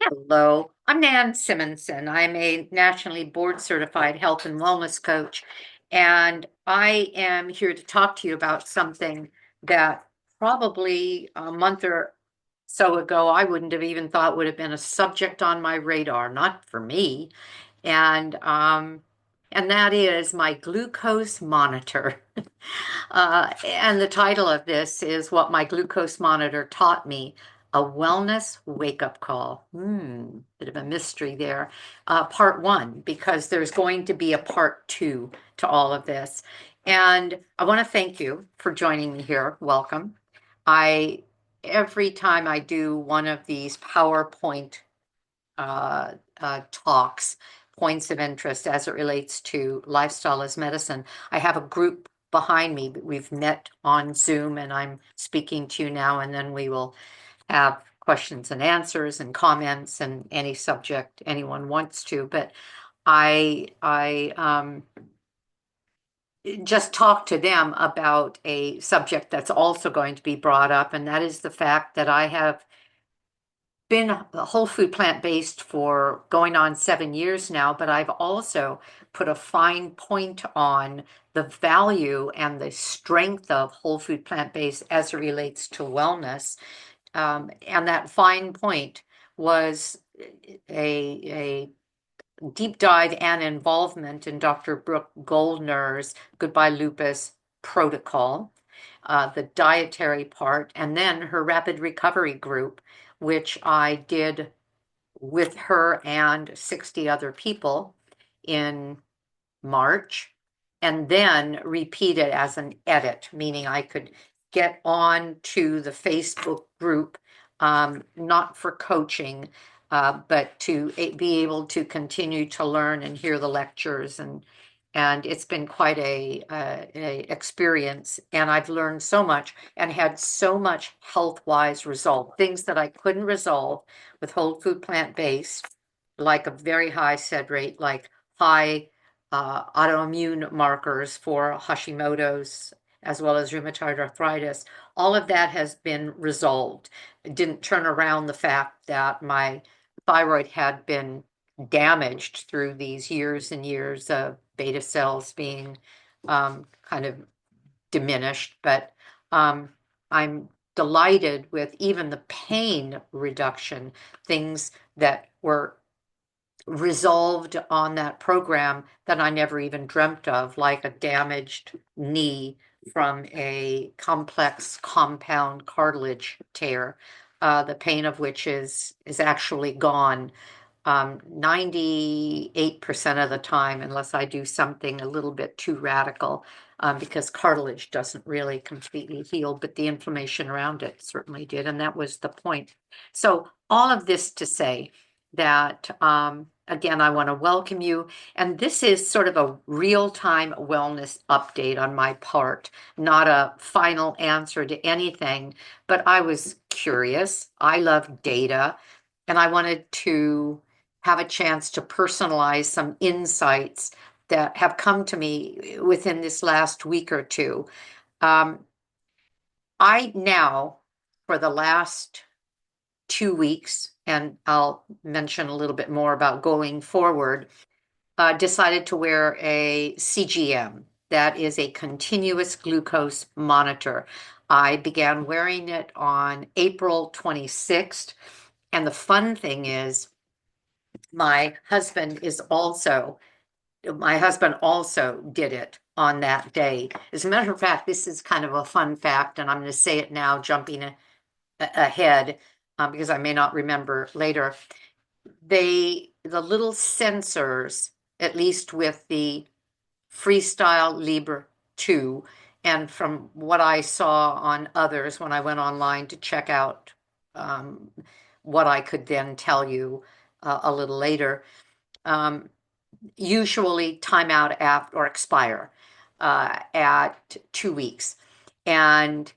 Hello, I'm Nan Simonsen. I'm a nationally board certified health and wellness coach, and I am here to talk to you about something that probably a month or so ago I wouldn't have even thought would have been a subject on my radar, not for me. And um, and that is my glucose monitor. And the title of this is What My Glucose Monitor Taught Me, a wellness wake-up call. Bit of a mystery there. Part one, because there's going to be a part two to all of this. And I want to thank you for joining me here. Welcome. I Every time I do one of these PowerPoint talks, points of interest as it relates to lifestyle as medicine, I have a group behind me. We've met on Zoom, and I'm speaking to you now, and then we will have questions and answers and comments and any subject anyone wants to. But I just talked to them about a subject that's also going to be brought up, and that is the fact that I have been a whole food plant-based for going on 7 years now, but I've also put a fine point on the value and the strength of whole food plant-based as it relates to wellness. And that fine point was a deep dive and involvement in Dr. Brooke Goldner's Goodbye Lupus protocol, the dietary part, and then her rapid recovery group, which I did with her and 60 other people in March, and then repeat it as an edit, meaning I could get on to the Facebook group, not for coaching, but to be able to continue to learn and hear the lectures. And it's been quite a experience, and I've learned so much and had so much health-wise result, things that I couldn't resolve with whole food plant-based, like a very high SED rate, like high autoimmune markers for Hashimoto's as well as rheumatoid arthritis. All of that has been resolved. It didn't turn around the fact that my thyroid had been damaged through these years and years of beta cells being kind of diminished. But I'm delighted with even the pain reduction, things that were resolved on that program that I never even dreamt of, like a damaged knee from a complex compound cartilage tear, the pain of which is actually gone 98% of the time, unless I do something a little bit too radical, because cartilage doesn't really completely heal, but the inflammation around it certainly did, and that was the point. So all of this to say that, again, I want to welcome you. And this is sort of a real-time wellness update on my part, not a final answer to anything, but I was curious. I love data, and I wanted to have a chance to personalize some insights that have come to me within this last week or two. Um, I now, for the last 2 weeks, and I'll mention a little bit more about going forward, decided to wear a CGM. That is a continuous glucose monitor. I began wearing it on April 26th. And the fun thing is, my husband is also, my husband also did it on that day. As a matter of fact, this is kind of a fun fact, and I'm going to say it now, jumping ahead, because I may not remember later. The little sensors, at least with the Freestyle Libra 2, and from what I saw on others when I went online to check out um, what I could then tell you a little later, um, usually time out after or expire at 2 weeks. And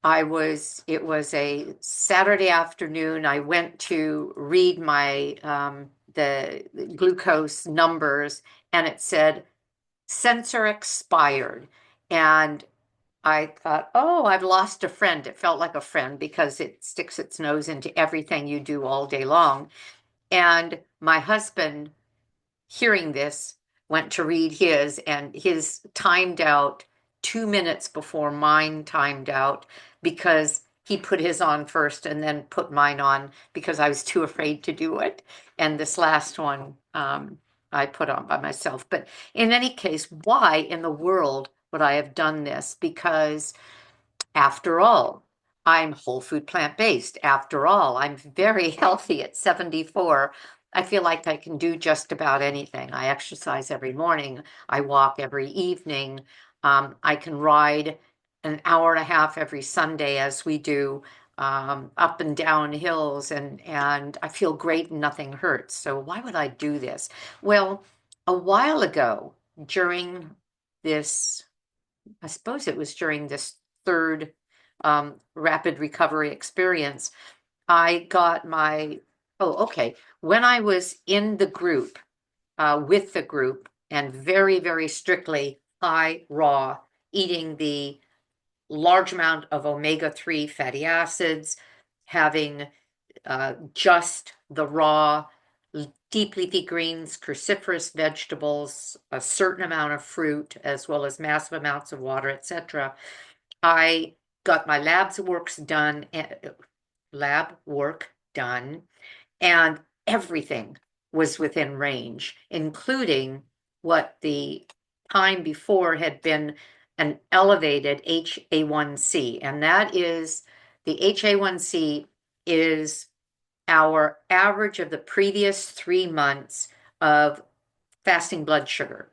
it was a Saturday afternoon. I went to read my, the glucose numbers, and it said sensor expired. And I thought, oh, I've lost a friend. It felt like a friend because it sticks its nose into everything you do all day long. And my husband, hearing this, went to read his, and his timed out 2 minutes before mine timed out because he put his on first and then put mine on because I was too afraid to do it. And this last one, I put on by myself. But in any case, why in the world would I have done this? Because after all, I'm whole food plant-based. After all, I'm very healthy at 74. I feel like I can do just about anything. I exercise every morning. I walk every evening. I can ride an hour and a half every Sunday as we do, up and down hills, and I feel great and nothing hurts. So why would I do this? Well, a while ago, during this I suppose it was during this third rapid recovery experience, I got oh, okay. When I was in the group, with the group, and very, very strictly high raw, eating the large amount of omega-3 fatty acids, having just the raw deep leafy greens, cruciferous vegetables, a certain amount of fruit, as well as massive amounts of water, etc. I got my lab work done, and everything was within range, including what the time before had been an elevated HA1C, and that is the HA1C is our average of the previous 3 months of fasting blood sugar.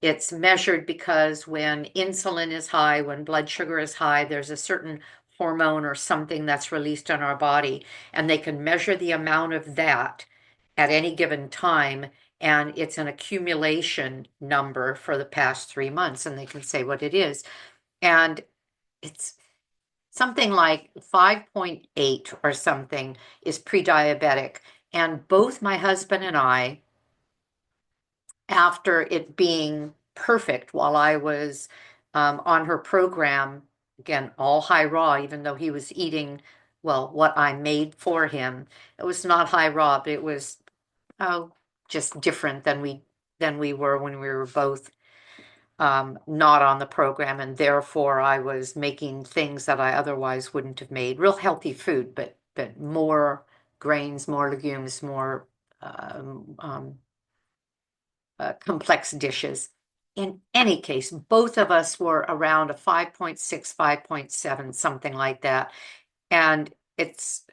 It's measured because when insulin is high, when blood sugar is high, there's a certain hormone or something that's released in our body, and they can measure the amount of that at any given time, and it's an accumulation number for the past 3 months, and they can say what it is. And it's something like 5.8 or something is pre-diabetic. And both my husband and I, after it being perfect while I was on her program, again, all high raw, even though he was eating, well, what I made for him. It was not high raw, but it was, oh, just different than we were when we were both not on the program, and therefore I was making things that I otherwise wouldn't have made. Real healthy food, but more grains, more legumes, more complex dishes. In any case, both of us were around a 5.6, 5.7, something like that. And it's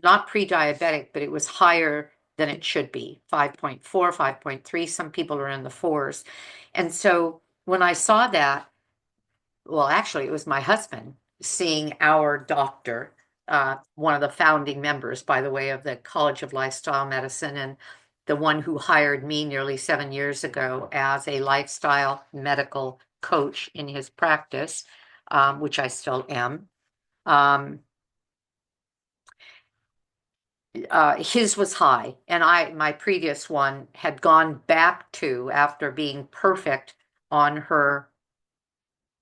not pre-diabetic, but it was higher than it should be, 5.4, 5.3. Some people are in the fours. And so when I saw that, well, actually, it was my husband seeing our doctor, one of the founding members, by the way, of the College of Lifestyle Medicine, and the one who hired me nearly 7 years ago as a lifestyle medical coach in his practice, which I still am. His was high, and my previous one had gone back to, after being perfect on her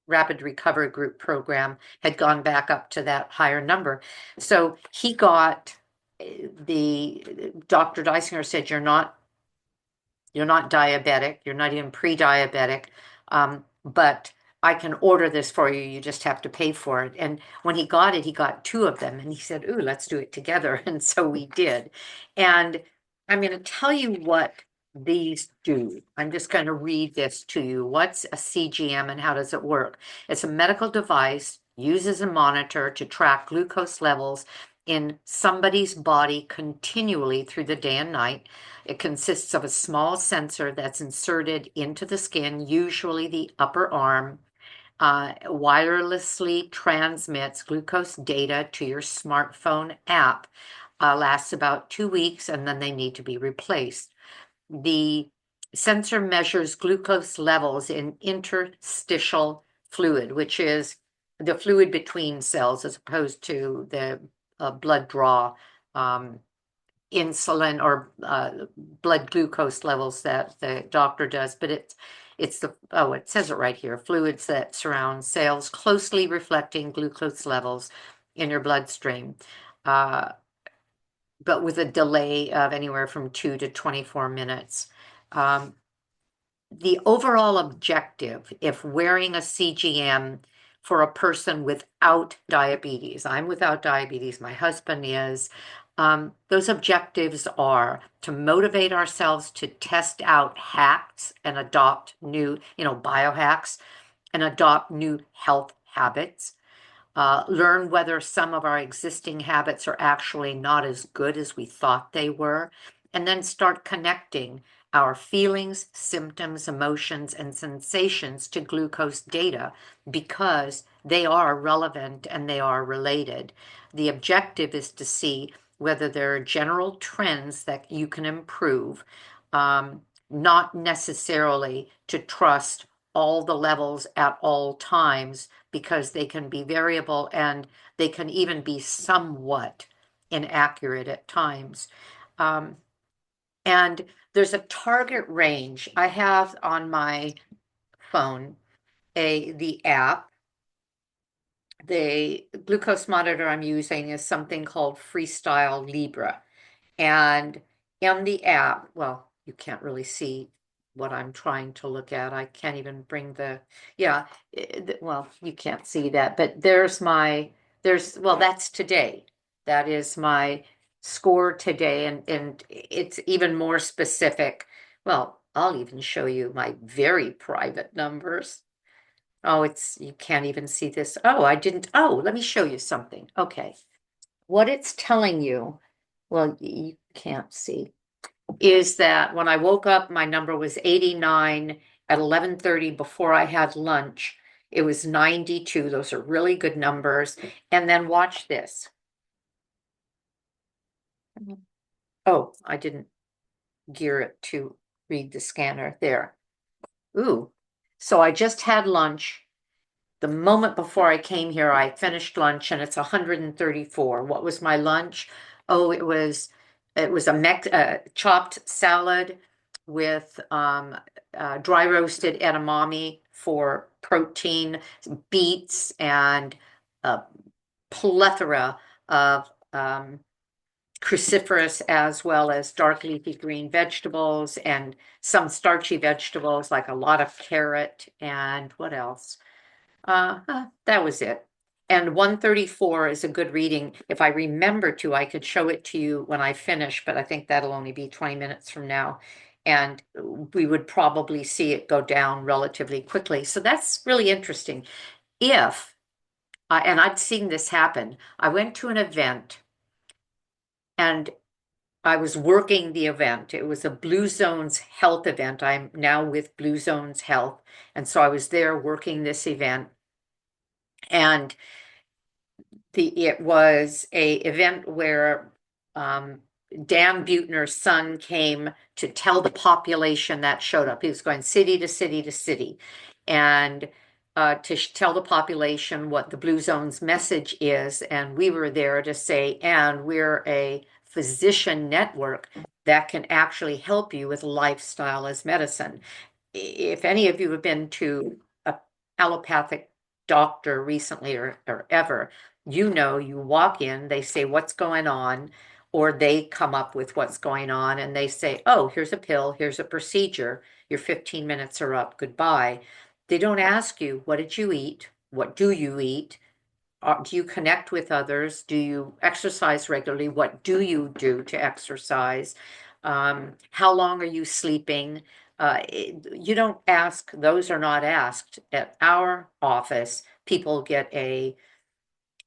rapid recovery group program, had gone back up to that higher number. So he got the Dr. Dysinger said, you're not diabetic, you're not even pre-diabetic, but I can order this for you. You just have to pay for it. And when he got it, he got two of them, and he said, "Ooh, let's do it together." And so we did. And I'm going to tell you what these do. I'm just going to read this to you. What's a CGM and how does it work? It's a medical device, uses a monitor to track glucose levels in somebody's body continually through the day and night. It consists of a small sensor that's inserted into the skin, usually the upper arm, wirelessly transmits glucose data to your smartphone app, lasts about 2 weeks, and then they need to be replaced. The sensor measures glucose levels in interstitial fluid, which is the fluid between cells as opposed to the blood draw insulin or blood glucose levels that the doctor does, but it says it right here, fluids that surround cells closely reflecting glucose levels in your bloodstream, but with a delay of anywhere from 2 to 24 minutes. The overall objective, if wearing a CGM for a person without diabetes, I'm without diabetes, my husband is, those objectives are to motivate ourselves to test out hacks and adopt new, biohacks and adopt new health habits. Learn whether some of our existing habits are actually not as good as we thought they were, and then start connecting our feelings, symptoms, emotions, and sensations to glucose data because they are relevant and they are related. The objective is to see whether there are general trends that you can improve, not necessarily to trust all the levels at all times because they can be variable and they can even be somewhat inaccurate at times. And there's a target range. I have on my phone the app. The glucose monitor I'm using is something called Freestyle Libra. And in the app, well, you can't really see what I'm trying to look at. I can't even bring well, you can't see that, but well, that's today. That is my score today, and it's even more specific. Well, I'll even show you my very private numbers. Oh, you can't even see this. Oh, let me show you something. Okay. What it's telling you, well, you can't see, is that when I woke up, my number was 89 at 11:30 before I had lunch. It was 92. Those are really good numbers. And then watch this. Oh, I didn't gear it to read the scanner there. Ooh. So I just had lunch. The moment before I came here, I finished lunch and it's 134. What was my lunch? Oh, it was a chopped salad with dry roasted edamame for protein, beets, and a plethora of cruciferous as well as dark leafy green vegetables and some starchy vegetables like a lot of carrot and what else? That was it. And 134 is a good reading. If I remember to, I could show it to you when I finish, but I think that'll only be 20 minutes from now. And we would probably see it go down relatively quickly. So that's really interesting. And I've seen this happen, I went to an event and I was working the event. It was a Blue Zones health event. I'm now with Blue Zones Health. And so I was there working this event. And it was a event where Dan Buettner's son came to tell the population that showed up. He was going city to city to city, and to tell the population what the Blue Zone's message is. And we were there to say, and we're a physician network that can actually help you with lifestyle as medicine. If any of you have been to a allopathic doctor recently or ever, you walk in, they say, what's going on? Or they come up with what's going on and they say, oh, here's a pill, here's a procedure, your 15 minutes are up, goodbye. They don't ask you, what did you eat? What do you eat? Do you connect with others? Do you exercise regularly? What do you do to exercise? How long are you sleeping? You don't ask, those are not asked. At our office, people get a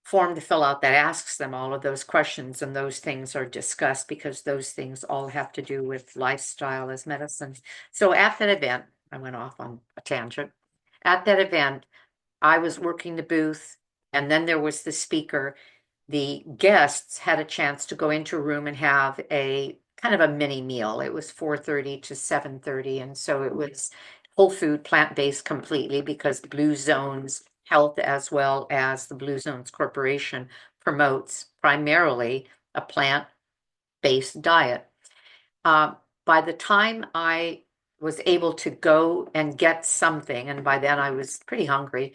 form to fill out that asks them all of those questions, and those things are discussed because those things all have to do with lifestyle as medicine. So at that event, I went off on a tangent. At that event, I was working the booth, and then there was the speaker. The guests had a chance to go into a room and have a kind of a mini meal. It was 4:30 to 7:30, and so it was whole food, plant-based completely because Blue Zones Health as well as the Blue Zones Corporation promotes primarily a plant-based diet. By the time I was able to go and get something, and by then I was pretty hungry.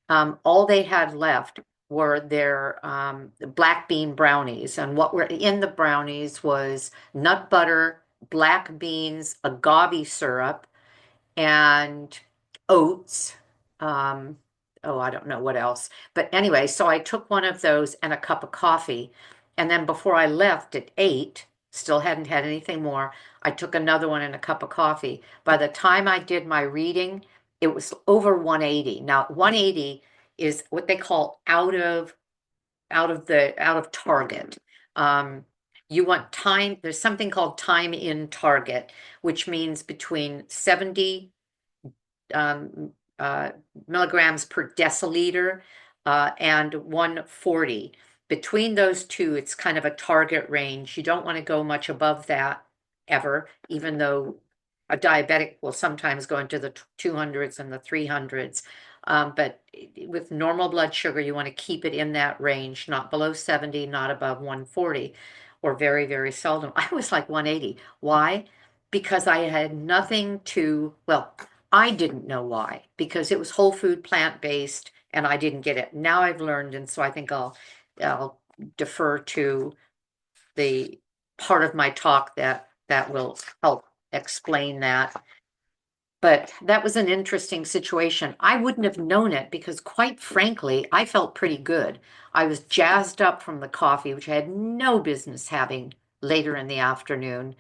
All they had left were their black bean brownies, and what were in the brownies was nut butter, black beans, agave syrup, and oats. Um, oh, I don't know what else. But anyway, so I took one of those and a cup of coffee. And then before I left at 8, still hadn't had anything more, I took another one and a cup of coffee. By the time I did my reading, it was over 180. Now, 180 is what they call out of target. Um, you want time, there's something called time in target, which means between 70 um, uh, milligrams per deciliter and 140. Between those two, it's kind of a target range. You don't want to go much above that ever, even though a diabetic will sometimes go into the 200s and the 300s. But with normal blood sugar, you want to keep it in that range, not below 70, not above 140, or very, very seldom. I was like 180. Why? Because I had nothing to, well, I didn't know why, because it was whole food, plant-based, and I didn't get it. Now I've learned, and so I think I'll defer to the part of my talk that will help explain that. But that was an interesting situation. I wouldn't have known it because, quite frankly, I felt pretty good. I was jazzed up from the coffee, which I had no business having later in the afternoon.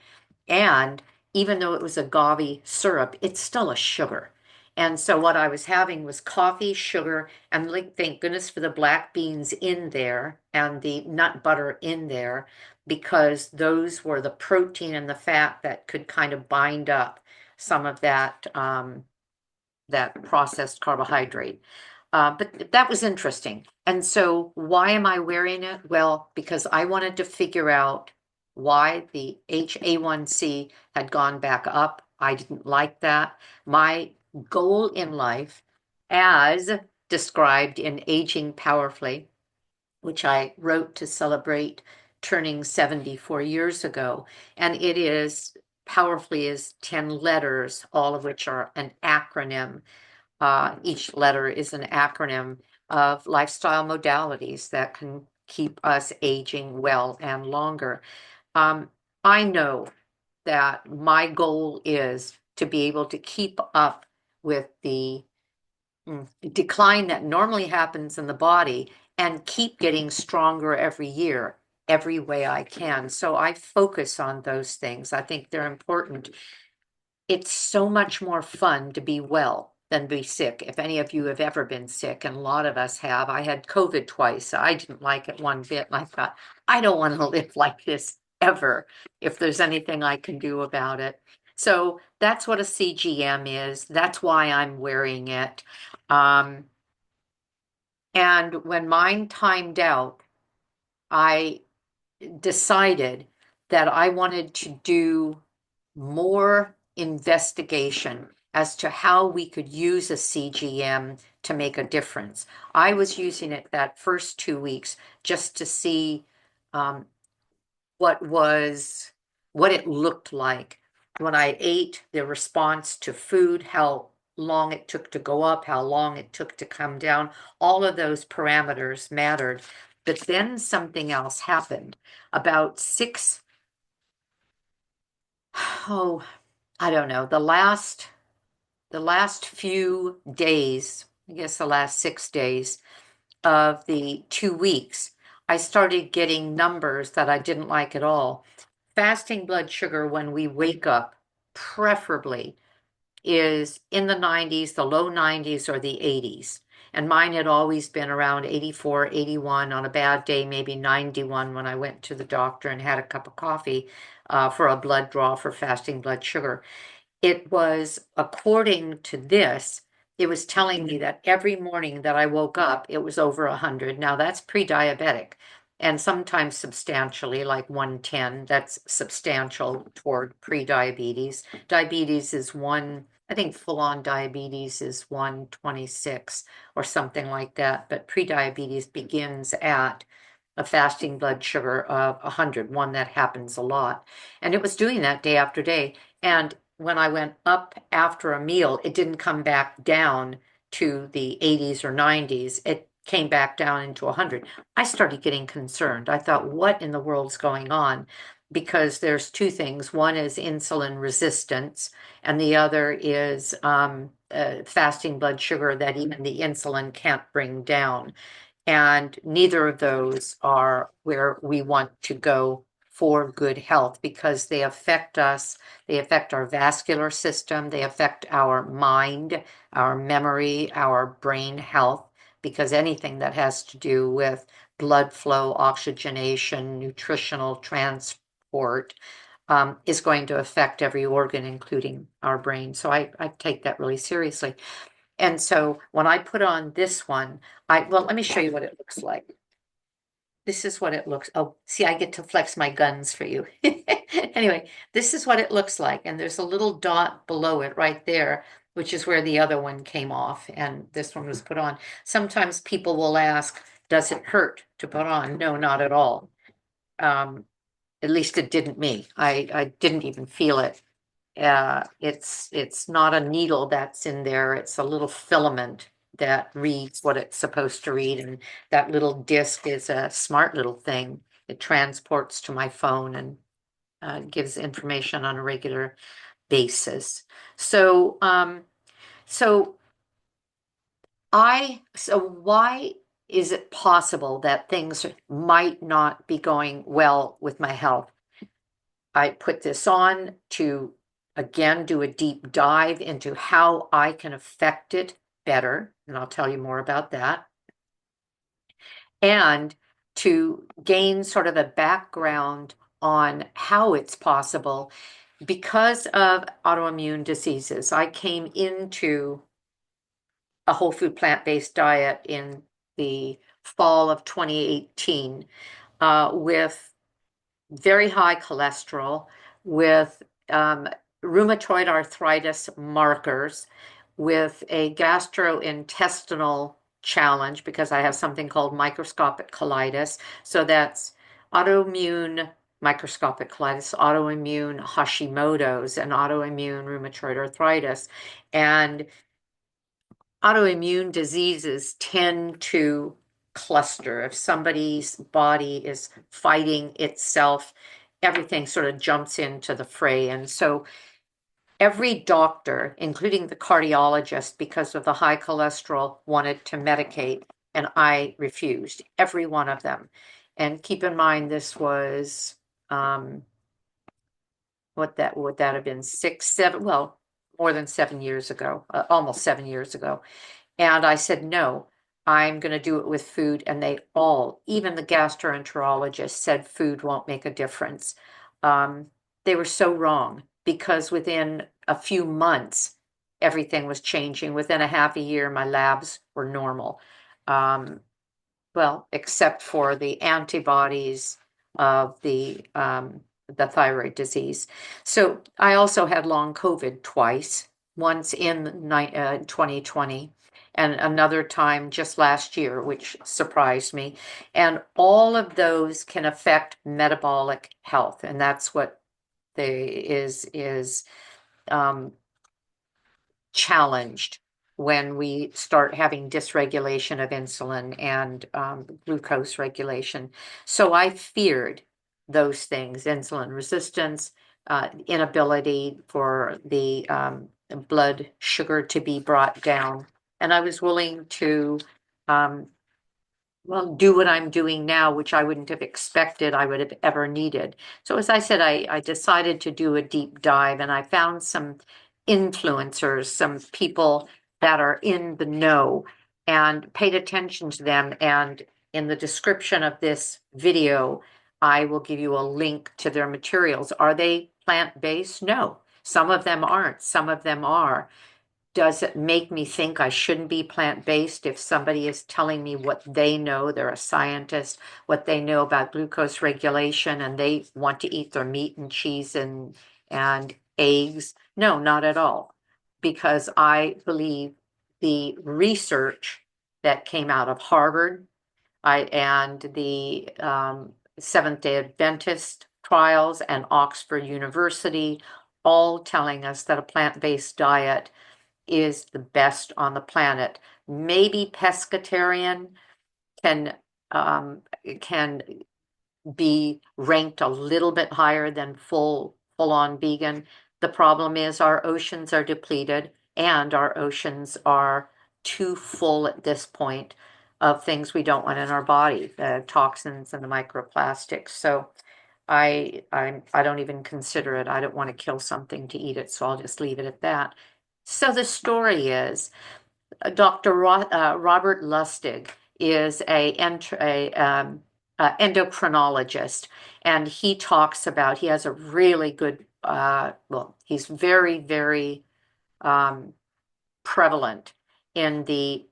And even though it was agave syrup, it's still a sugar. And so what I was having was coffee, sugar, and like, thank goodness for the black beans in there and the nut butter in there, because those were the protein and the fat that could kind of bind up some of that processed carbohydrate. But that was interesting. And so why am I wearing it? Well, because I wanted to figure out why the HA1C had gone back up. I didn't like that. My goal in life, as described in Aging Powerfully, which I wrote to celebrate turning 74 years ago, and it is powerfully is 10 letters, all of which are an acronym. Each letter is an acronym of lifestyle modalities that can keep us aging well and longer. Um, I know that my goal is to be able to keep up with the decline that normally happens in the body and keep getting stronger every year, every way I can. So I focus on those things. I think they're important. It's so much more fun to be well than be sick. If any of you have ever been sick, and a lot of us have, I had COVID twice. I didn't like it one bit. And I thought, I don't want to live like this ever if there's anything I can do about it. So that's what a CGM is. That's why I'm wearing it. Um, and when mine timed out, I decided that I wanted to do more investigation as to how we could use a CGM to make a difference. I was using it that first 2 weeks just to see um, what was what it looked like when I ate, the response to food, how long it took to go up, how long it took to come down. All of those parameters mattered. But then something else happened. About oh, I don't know, the last few days, I guess the last 6 days of the 2 weeks, I started getting numbers that I didn't like at all. Fasting blood sugar when we wake up, preferably, is in the 90s, the low 90s, or the 80s. And mine had always been around 84, 81, on a bad day, maybe 91 when I went to the doctor and had a cup of coffee for a blood draw for fasting blood sugar. It was, according to this, it was telling me that every morning that I woke up, it was over 100. Now that's pre-diabetic, and sometimes substantially, like 110. That's substantial toward pre-diabetes. Diabetes is one, I think full-on diabetes is 126 or something like that. But pre-diabetes begins at a fasting blood sugar of 100, one that happens a lot. And it was doing that day after day. And when I went up after a meal, it didn't come back down to the 80s or 90s. It came back down into 100. I started getting concerned. I thought, what in the world's going on? Because there's two things. One is insulin resistance, and the other is fasting blood sugar that even the insulin can't bring down. And neither of those are where we want to go for good health because they affect us. They affect our vascular system. They affect our mind, our memory, our brain health, because anything that has to do with blood flow, oxygenation, nutritional transport, is going to affect every organ, including our brain. So I take that really seriously. And so when I put on this one, well, let me show you what it looks like. This is what it looks. Oh, see, I get to flex my guns for you. Anyway, this is what it looks like. And there's a little dot below it right there, which is where the other one came off and this one was put on. Sometimes people will ask, does it hurt to put on? No, not at all. At least it didn't me. I didn't even feel it. It's not a needle that's in there. It's a little filament that reads what it's supposed to read, and that little disc is a smart little thing. It transports to my phone and gives information on a regular basis. So, so why is it possible that things might not be going well with my health? I put this on to again do a deep dive into how I can affect it better, and I'll tell you more about that, and to gain sort of a background on how it's possible because of autoimmune diseases. I came into a whole food plant-based diet in the fall of 2018 with very high cholesterol, with rheumatoid arthritis markers, with a gastrointestinal challenge because I have something called microscopic colitis. So that's autoimmune microscopic colitis, autoimmune Hashimoto's, and autoimmune rheumatoid arthritis. And autoimmune diseases tend to cluster. If somebody's body is fighting itself, everything sort of jumps into the fray. And so every doctor, including the cardiologist, because of the high cholesterol, wanted to medicate, and I refused, every one of them. And keep in mind, this was what that would that have been 6, 7, well, more than 7 years ago, almost 7 years ago. And I said, no, I'm going to do it with food. And they all, even the gastroenterologist, said food won't make a difference. They were so wrong because within a few months, everything was changing. Within a half a year, my labs were normal. Well, except for the antibodies of the thyroid disease. So I also had long COVID twice, once in 2020 and another time just last year, which surprised me. And all of those can affect metabolic health, and that's what is challenged when we start having dysregulation of insulin and glucose regulation. So I feared those things: insulin resistance, inability for the blood sugar to be brought down. And I was willing to well, do what I'm doing now, which I wouldn't have expected I would have ever needed. So as I said, I decided to do a deep dive, and I found some influencers, some people that are in the know, and paid attention to them. And in the description of this video, I will give you a link to their materials. Are they plant-based? No. Some of them aren't. Some of them are. Does it make me think I shouldn't be plant-based if somebody is telling me what they know? They're a scientist, what they know about glucose regulation, and they want to eat their meat and cheese and eggs? No, not at all. Because I believe the research that came out of Harvard and the Seventh-day Adventist trials and Oxford University all telling us that a plant-based diet is the best on the planet. Maybe pescatarian can um, can be ranked a little bit higher than full-on vegan. The problem is our oceans are depleted and our oceans are too full at this point of things we don't want in our body, the toxins and the microplastics. So I don't even consider it. I don't want to kill something to eat it, so I'll just leave it at that. So the story is Robert Lustig is a endocrinologist, and he talks about, he has a really good, well, he's very, very um, prevalent in the,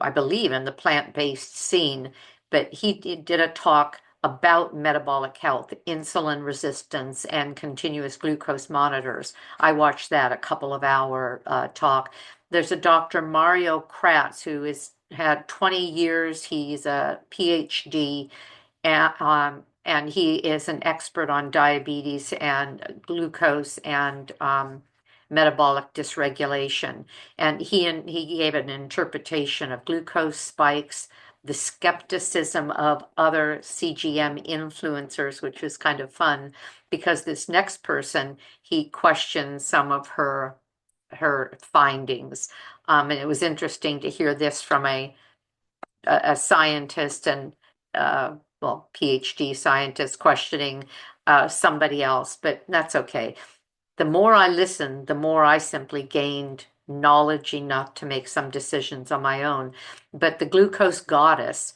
I believe, in the plant-based scene, but he did a talk about metabolic health, insulin resistance, and continuous glucose monitors. I watched that, a couple of hour talk. There's a Dr. Mario Kratz who has had 20 years. He's a PhD, and he is an expert on diabetes and glucose and metabolic dysregulation. And he gave an interpretation of glucose spikes, the skepticism of other CGM influencers, which was kind of fun because this next person, he questioned some of her findings. And it was interesting to hear this from a scientist and well, PhD scientist questioning somebody else, but that's okay. The more I listened, the more I simply gained knowledge enough to make some decisions on my own. But the glucose goddess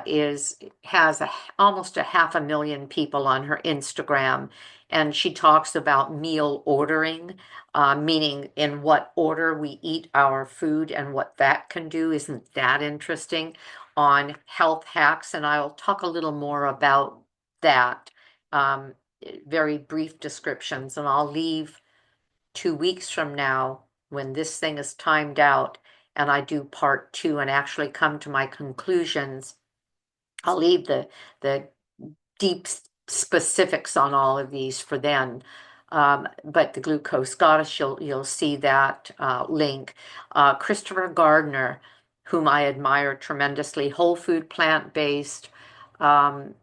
is has almost a 500,000 people on her Instagram, and she talks about meal ordering, meaning in what order we eat our food and what that can do. Isn't that interesting? On health hacks, and I'll talk a little more about that. Um, very brief descriptions, and I'll leave 2 weeks from now when this thing is timed out and I do part two and actually come to my conclusions. I'll leave the deep specifics on all of these for then. But the glucose goddess, you'll see that link. Christopher Gardner, whom I admire tremendously, whole food, plant-based, um,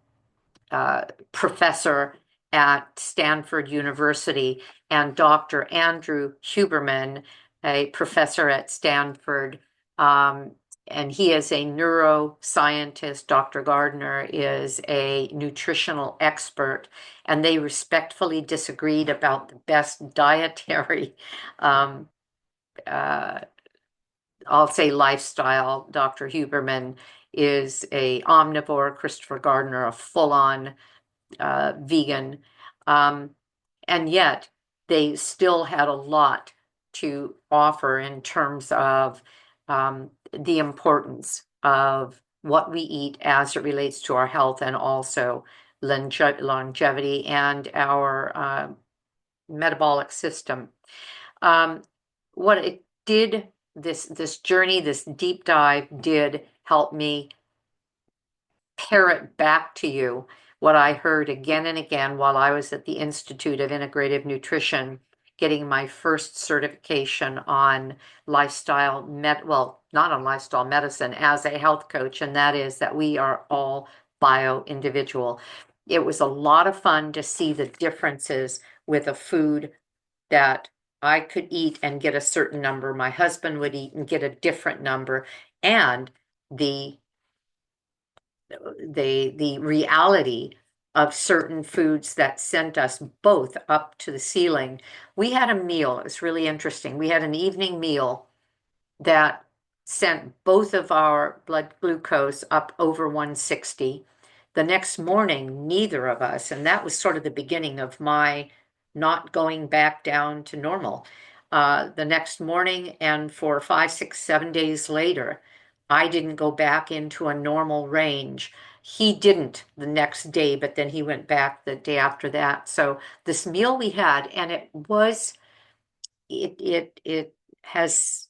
professor at Stanford University, and Dr. Andrew Huberman, a professor at Stanford. And he is a neuroscientist. Dr. Gardner is a nutritional expert, and they respectfully disagreed about the best dietary, um, uh, I'll say lifestyle. Dr. Huberman is a omnivore, Christopher Gardner, a full-on vegan, um, and yet they still had a lot to offer in terms of the importance of what we eat as it relates to our health and also longevity and our metabolic system. What it did, this journey, this deep dive did help me parrot back to you what I heard again and again while I was at the Institute of Integrative Nutrition, getting my first certification on well, not on lifestyle medicine, as a health coach, and that is that we are all bio-individual. It was a lot of fun to see the differences with a food that I could eat and get a certain number, my husband would eat and get a different number, and the the reality of certain foods that sent us both up to the ceiling. We had a meal, it was really interesting. We had an evening meal that sent both of our blood glucose up over 160. The next morning, neither of us, and that was sort of the beginning of my not going back down to normal. The next morning, and for 5, 6, 7 days later, I didn't go back into a normal range. He didn't the next day, but then he went back the day after that. So this meal we had, and it has,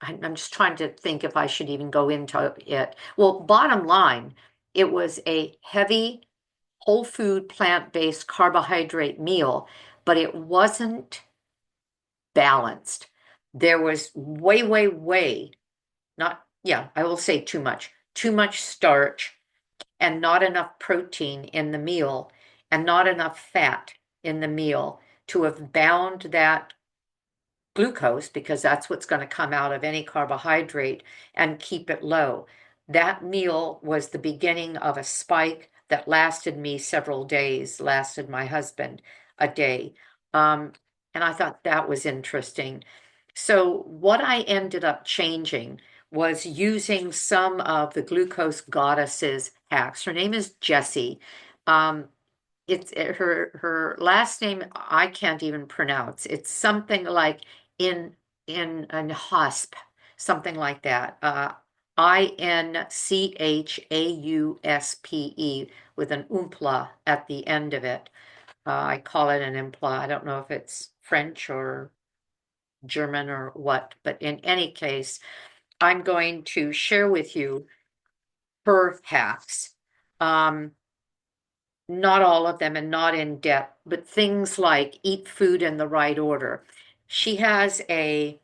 I'm just trying to think if I should even go into it. Well, bottom line, it was a heavy, whole food, plant-based carbohydrate meal, but it wasn't balanced. There was way, way, way, not, yeah, I will say too much starch and not enough protein in the meal and not enough fat in the meal to have bound that glucose, because that's what's going to come out of any carbohydrate, and keep it low. That meal was the beginning of a spike that lasted me several days, lasted my husband a day. Um, and I thought that was interesting. So, what I ended up changing was using some of the glucose goddesses hacks. Her name is Jessie. Um, her last name I can't even pronounce. It's something like in an husp, something like that. Inchauspe with an umpla at the end of it. I call it an impla. I don't know if it's French or German or what, but in any case, I'm going to share with you her hacks. Not all of them and not in depth, but things like eat food in the right order. She has an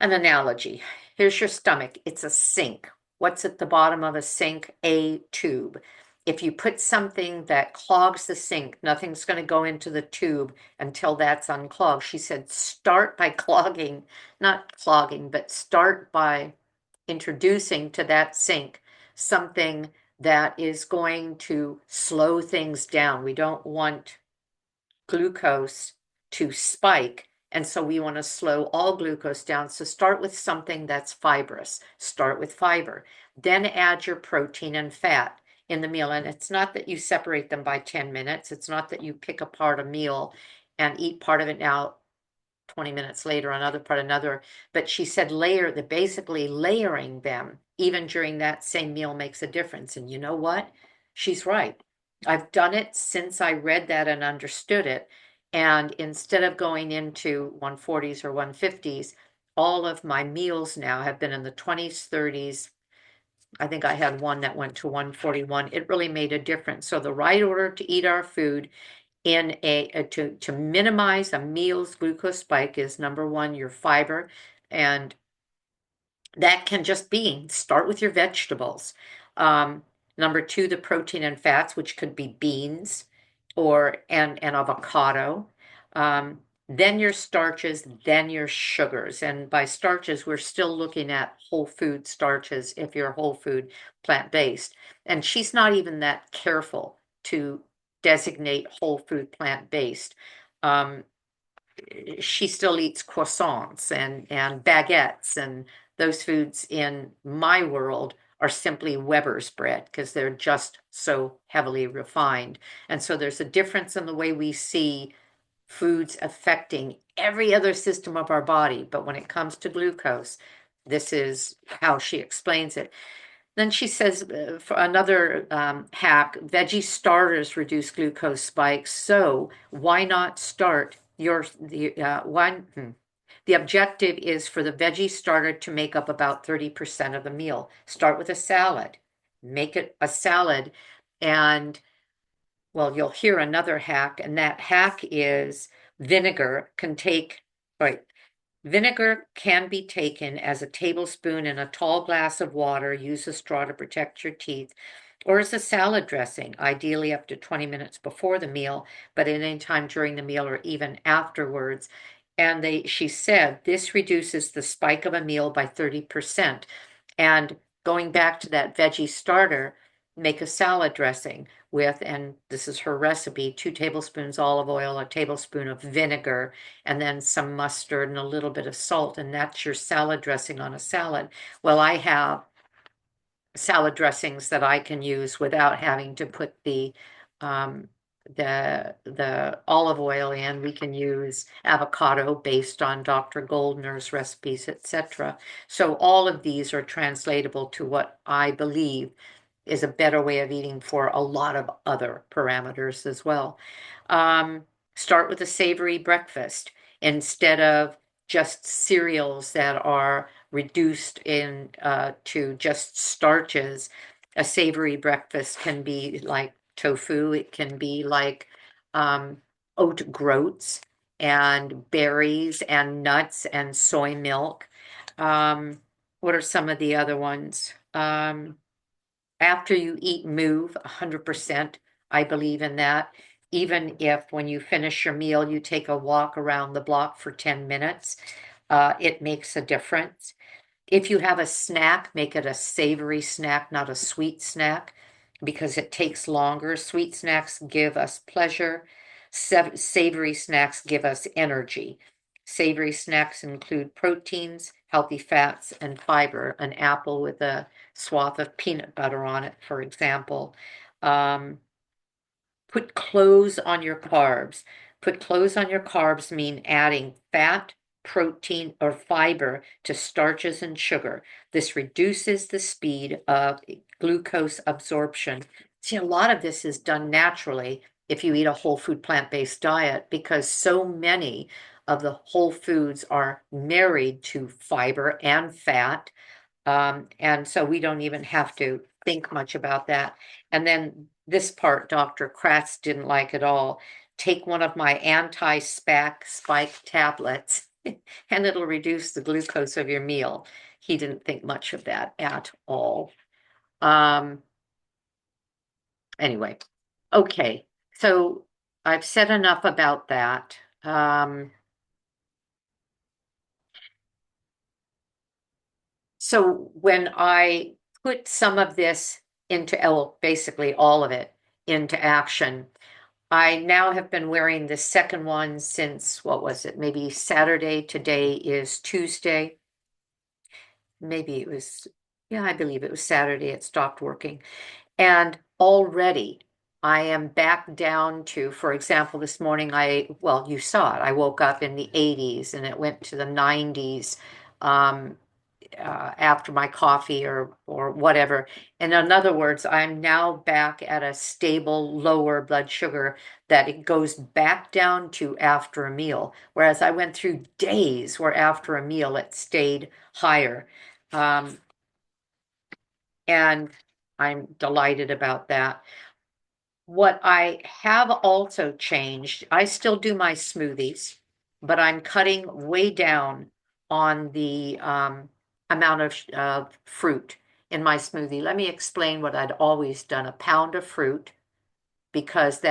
analogy. Here's your stomach. It's a sink. What's at the bottom of a sink? A tube. If you put something that clogs the sink, nothing's going to go into the tube until that's unclogged. She said, start by clogging, not clogging, but start by introducing to that sink something that is going to slow things down. We don't want glucose to spike, and so we want to slow all glucose down. So start with something that's fibrous. Start with fiber. Then add your protein and fat in the meal. And it's not that you separate them by 10 minutes. It's not that you pick apart a meal and eat part of it now, 20 minutes later, another part, another. But she said basically layering them, even during that same meal, makes a difference. And you know what? She's right. I've done it since I read that and understood it. And instead of going into 140s or 150s, all of my meals now have been in the 20s, 30s. I think I had one that went to 141. It really made a difference. So the right order to eat our food in to minimize a meal's glucose spike is number one, your fiber, and that can just be start with your vegetables. Number two, the protein and fats, which could be beans or and avocado. Then your starches, then your sugars. And by starches, we're still looking at whole food starches if you're whole food plant-based. And she's not even that careful to designate whole food plant-based. She still eats croissants and baguettes, and those foods in my world are simply Weber's bread because they're just so heavily refined. And so there's a difference in the way we see foods affecting every other system of our body. But when it comes to glucose, this is how she explains it. Then she says, for another hack, veggie starters reduce glucose spikes. So why not start the objective is for the veggie starter to make up about 30% of the meal. Start with a salad, make it a salad, and well, you'll hear another hack, and that hack is vinegar can take, right, vinegar can be taken as a tablespoon in a tall glass of water. Use a straw to protect your teeth, or as a salad dressing, ideally up to 20 minutes before the meal, but at any time during the meal or even afterwards. And she said this reduces the spike of a meal by 30%. And going back to that veggie starter, make a salad dressing with, and this is her recipe, 2 tablespoons olive oil, a tablespoon of vinegar, and then some mustard and a little bit of salt, and that's your salad dressing on a salad. Well, I have salad dressings that I can use without having to put um, the olive oil in. We can use avocado based on Dr. Goldner's recipes, etc. So all of these are translatable to what I believe is a better way of eating for a lot of other parameters as well. Start with a savory breakfast instead of just cereals that are reduced in to just starches. A savory breakfast can be like tofu. It can be like oat groats and berries and nuts and soy milk. What are some of the other ones? After you eat, move 100%. I believe in that. Even if when you finish your meal, you take a walk around the block for 10 minutes, it makes a difference. If you have a snack, make it a savory snack, not a sweet snack, because it takes longer. Sweet snacks give us pleasure. Savory snacks give us energy. Savory snacks include proteins, healthy fats, and fiber. An apple with a swath of peanut butter on it, for example. Um, Put clothes on your carbs. Put clothes on your carbs mean adding fat, protein, or fiber to starches and sugar. This reduces the speed of glucose absorption. See, a lot of this is done naturally if you eat a whole food plant-based diet because so many of the whole foods are married to fiber and fat. And so we don't even have to think much about that. And then this part, Dr. Kratz didn't like at all. Take one of my anti-SPAC spike tablets and it'll reduce the glucose of your meal. He didn't think much of that at all. Anyway, okay. So I've said enough about that. So when I put some of this into, basically all of it into action, I now have been wearing the second one since, what was it? Maybe Saturday. Today is Tuesday. Maybe it was, yeah, I believe it was Saturday. It stopped working. And already I am back down to, for example, this morning well, you saw it. I woke up in the 80s and it went to the 90s. After my coffee or whatever. And in other words, I'm now back at a stable lower blood sugar that it goes back down to after a meal. Whereas I went through days where after a meal it stayed higher. Um, and I'm delighted about that. What I have also changed, I still do my smoothies, but I'm cutting way down on the amount of fruit in my smoothie. Let me explain what I'd always done. A pound of fruit, because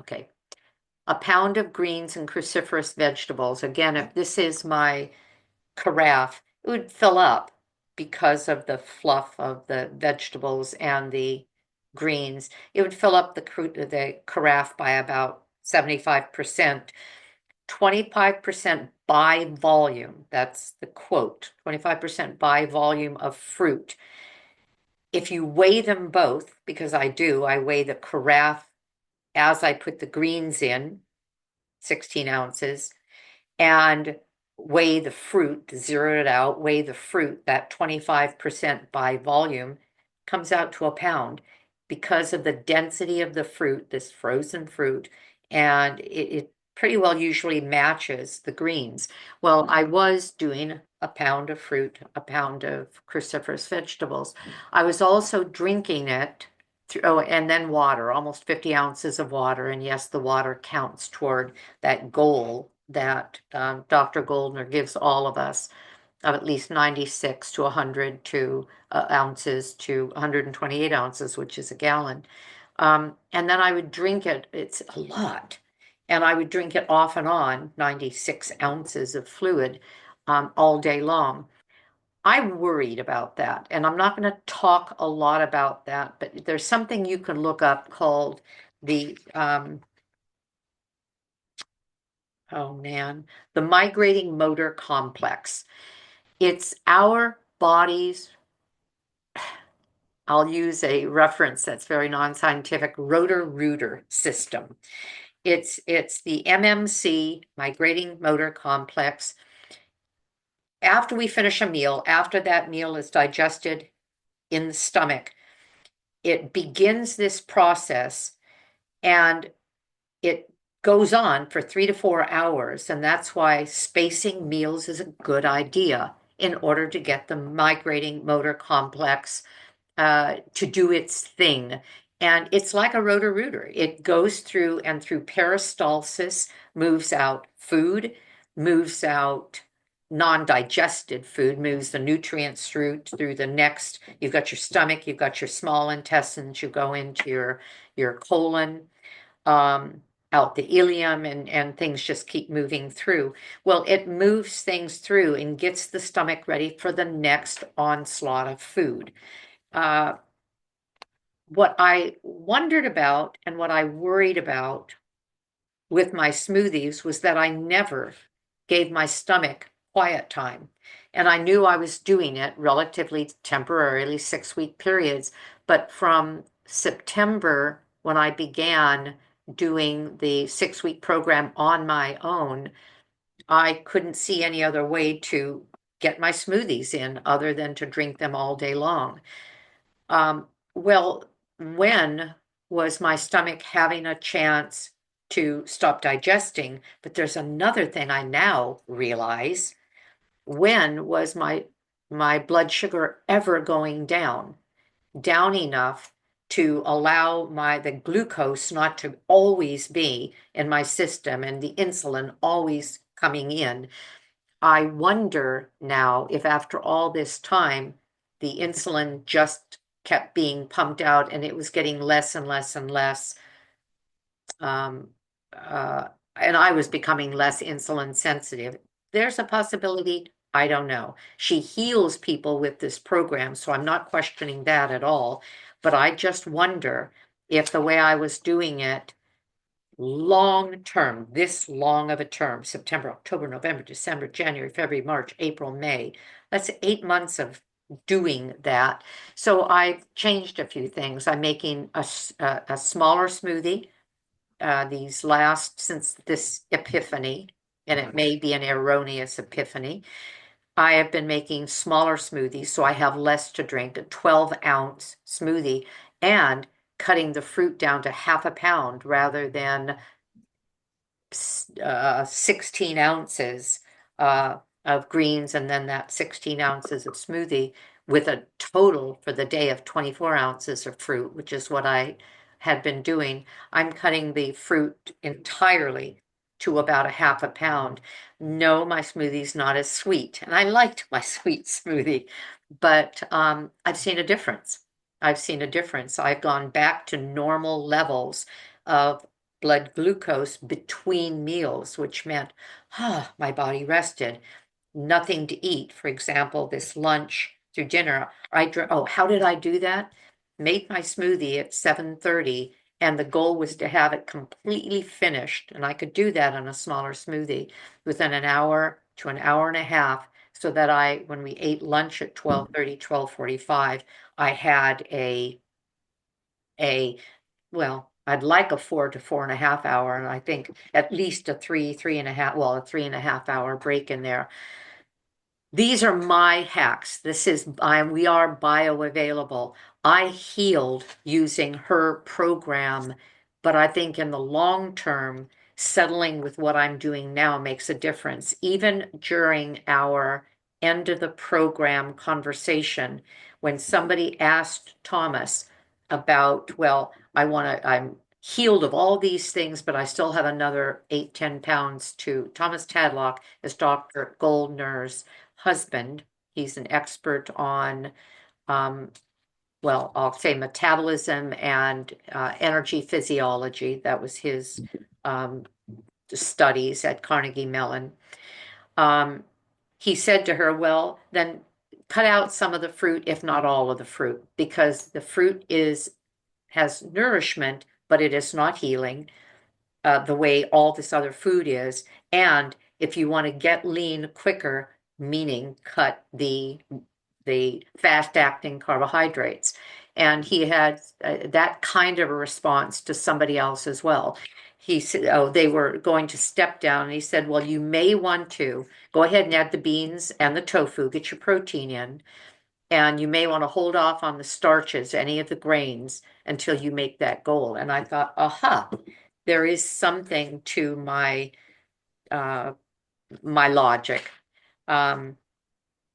okay, a pound of greens and cruciferous vegetables. Again, if this is my carafe, it would fill up because of the fluff of the vegetables and the greens. It would fill up the carafe by about 75%. 25% by volume. That's the quote. 25% by volume of fruit. If you weigh them both, because I do, I weigh the carafe as I put the greens in, 16 ounces, and weigh the fruit, zero it out, weigh the fruit, that 25% by volume comes out to a pound because of the density of the fruit, this frozen fruit, and it pretty well usually matches the greens. Well, I was doing a pound of fruit, a pound of cruciferous vegetables. I was also drinking it oh, and then water, almost 50 ounces of water. And yes, the water counts toward that goal that Dr. Goldner gives all of us of at least 96 to 100 ounces to 128 ounces, which is a gallon. And then I would drink it, it's a lot. And I would drink it off and on, 96 ounces of fluid all day long. I worried about that, and I'm not going to talk a lot about that, but there's something you can look up called the oh man, the migrating motor complex. It's our body's, I'll use a reference that's very non-scientific, rotor-rooter system. It's the MMC, migrating motor complex. After we finish a meal, after that meal is digested in the stomach, it begins this process and it goes on for 3 to 4 hours. And that's why spacing meals is a good idea in order to get the migrating motor complex to do its thing. And it's like a rotor-rooter. It goes through and through peristalsis, moves out food, moves out non-digested food, moves the nutrients through the next. You've got your stomach, you've got your small intestines, you go into your colon, out the ileum, and things just keep moving through. Well, it moves things through and gets the stomach ready for the next onslaught of food. Uh, what I wondered about and what I worried about with my smoothies was that I never gave my stomach quiet time. And I knew I was doing it relatively temporarily, 6 week periods. But from September, when I began doing the 6 week program on my own, I couldn't see any other way to get my smoothies in other than to drink them all day long. Well, when was my stomach having a chance to stop digesting? But there's another thing I now realize. When was my blood sugar ever going down enough to allow the glucose not to always be in my system and the insulin always coming in? I wonder now if after all this time, the insulin just kept being pumped out and it was getting less and less and less. Um, and I was becoming less insulin sensitive. There's a possibility. I don't know. She heals people with this program, so I'm not questioning that at all. But I just wonder if the way I was doing it long term, this long of a term, September, October, November, December, January, February, March, April, May. That's 8 months of doing that. So I've changed a few things. I'm making a smaller smoothie these last, since this epiphany, and it may be an erroneous epiphany. I have been making smaller smoothies, so I have less to drink, a 12-ounce smoothie, and cutting the fruit down to half a pound rather than 16 ounces of greens and then that 16 ounces of smoothie, with a total for the day of 24 ounces of fruit, which is what I had been doing. I'm cutting the fruit entirely to about a half a pound. No, my smoothie's not as sweet, and I liked my sweet smoothie, but I've seen a difference. I've seen a difference. I've gone back to normal levels of blood glucose between meals, which meant, my body rested. Nothing to eat. For example, this lunch through dinner, how did I do that? Made my smoothie at 7:30, and the goal was to have it completely finished. And I could do that on a smaller smoothie within an hour to an hour and a half, so that when we ate lunch at 12:30, 12:45, I had a well, I'd like a 4 to 4.5 hour, and I think at least a 3 and a half, well, a 3.5 hour break in there. These are my hacks. We are bioavailable. I healed using her program, but I think in the long term, settling with what I'm doing now makes a difference. Even during our end of the program conversation, when somebody asked Thomas about, well, I'm healed of all these things, but I still have another 8, 10 pounds to. Thomas Tadlock is Dr. Goldner's husband. He's an expert on, well, I'll say metabolism and energy physiology. That was his studies at Carnegie Mellon. He said to her, well, then cut out some of the fruit, if not all of the fruit, because the fruit has nourishment, but it is not healing the way all this other food is. And if you want to get lean quicker, meaning cut the fast-acting carbohydrates. And he had that kind of a response to somebody else as well. He said, oh, they were going to step down, and he said, well, you may want to go ahead and add the beans and the tofu, get your protein in, and you may want to hold off on the starches, any of the grains, until you make that goal. And I thought, aha, there is something to my logic.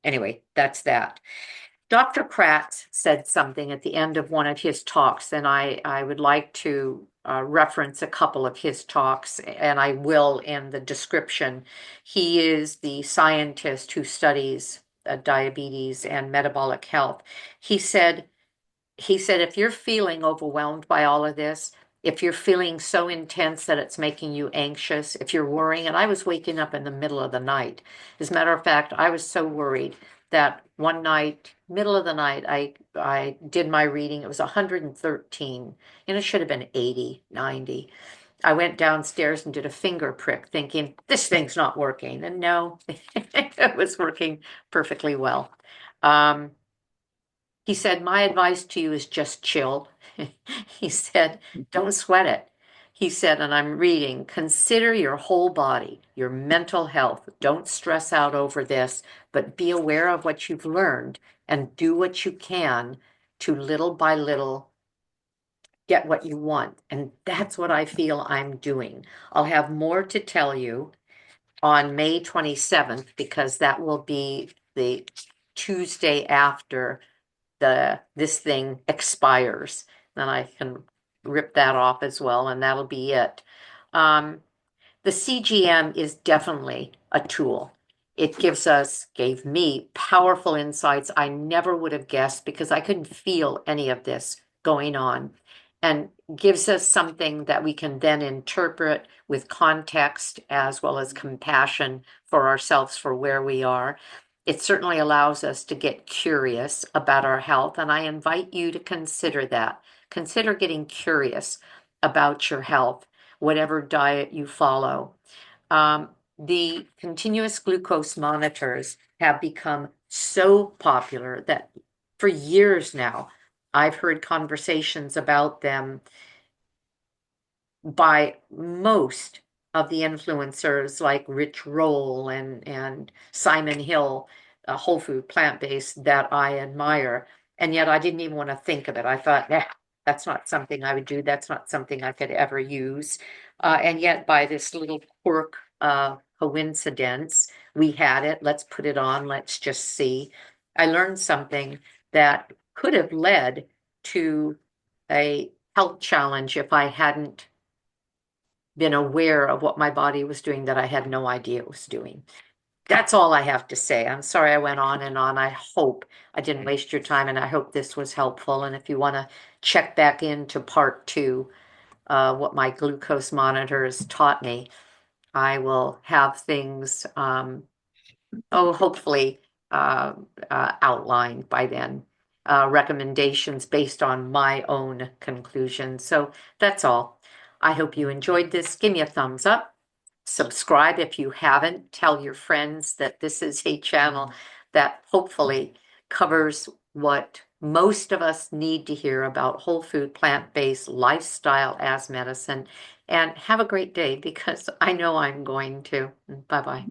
Anyway, that's that. Dr. Kratz said something at the end of one of his talks, and I would like to reference a couple of his talks, and I will in the description. He is the scientist who studies diabetes and metabolic health. He said, he said, if you're feeling overwhelmed by all of this, if you're feeling so intense that it's making you anxious, if you're worrying, and I was waking up in the middle of the night. As a matter of fact, I was so worried that one night, middle of the night, I did my reading. It was 113, and it should have been 80, 90. I went downstairs and did a finger prick, thinking, this thing's not working. And no, it was working perfectly well. Um, he said, my advice to you is just chill. He said, don't sweat it. He said, and I'm reading, consider your whole body, your mental health. Don't stress out over this, but be aware of what you've learned and do what you can to little by little get what you want. And that's what I feel I'm doing. I'll have more to tell you on May 27th because that will be the Tuesday after this thing expires. Then I can rip that off as well, and that'll be it. Um, the CGM is definitely a tool. It gave me powerful insights I never would have guessed because I couldn't feel any of this going on, and gives us something that we can then interpret with context as well as compassion for ourselves for where we are. It certainly allows us to get curious about our health, and I invite you to consider that. Consider getting curious about your health, whatever diet you follow. Um, the continuous glucose monitors have become so popular that for years now, I've heard conversations about them by most of the influencers like Rich Roll and Simon Hill, a whole food plant-based that I admire. And yet I didn't even want to think of it. I thought, that's not something I would do. That's not something I could ever use. And yet by this little quirk coincidence, we had it. Let's put it on. Let's just see. I learned something that could have led to a health challenge if I hadn't been aware of what my body was doing that I had no idea it was doing. That's all I have to say. I'm sorry I went on and on. I hope I didn't waste your time, and I hope this was helpful. And if you want to check back into part two, what my glucose monitors taught me, I will have things, hopefully outlined by then, recommendations based on my own conclusions. So that's all. I hope you enjoyed this. Give me a thumbs up. Subscribe if you haven't. Tell your friends that this is a channel that hopefully covers what most of us need to hear about whole food, plant-based lifestyle as medicine. And have a great day because I know I'm going to. Bye-bye.